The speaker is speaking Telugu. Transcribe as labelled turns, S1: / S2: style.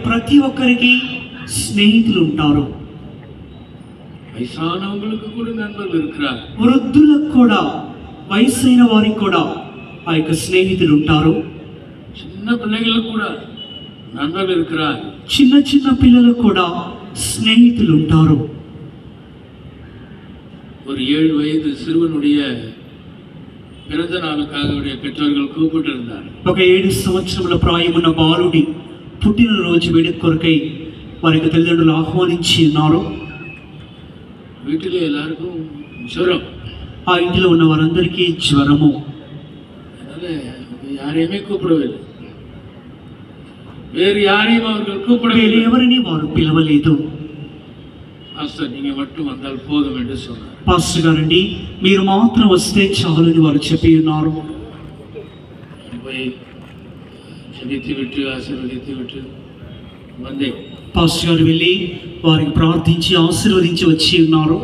S1: ప్రతి ఒక్కరికి స్నేహితులు ఉంటారు.
S2: వయసానవங்களுக்கு కూడా నண்பர்கள் இருக்கிறார்.
S1: వృద్ధులకు కూడా, వయసైన వారికి కూడా ఆ యొక్క స్నేహితులు ఉంటారు.
S2: చిన్న పిల్లలకు కూడా నண்பர்கள் இருக்கிறார்.
S1: చిన్న చిన్న పిల్లలకు కూడా స్నేహితులు ఉంటారు.
S2: ஒரு 7 வயது சிறுவனுடைய பிறந்த நாளுக்காக அவருடைய பெற்றோர்கள் கூப்பிட்டிருந்தார்.
S1: ఒక 7 సంవత్సరముల ప్రాయమున్న బాలుడి పుట్టినరోజు వేడుక కొరకై వారికి తల్లిదండ్రులు ఆహ్వానించి ఉన్నారు.
S2: వీటిలో எல்லாருக்கும் జ్వరం.
S1: ఆ ఇంటిలో ఉన్న వారందరికీ జ్వరము.
S2: யாரையுமே கூப்பிடவில்லை. வேறு யாரையும் அவர்கள் கூப்பிடவில்லை.
S1: ఎవరిని వారు పిలవలేదు.
S2: పాస్టర్ நீங்க மட்டும் வந்தால் போதும் என்று சொன்னார்.
S1: పాస్టర్ గారండి మీరు మాత్రం వస్తే చాలని వారు చెప్పి ఉన్నారు.
S2: పోయి జపిத்து విట్టు ఆశీర్వదించి విట్టు వందే.
S1: పాస్టర్ గారు వెళ్ళి వారికి ప్రార్థించి ఆశీర్వదించి వచ్చి ఉన్నారు.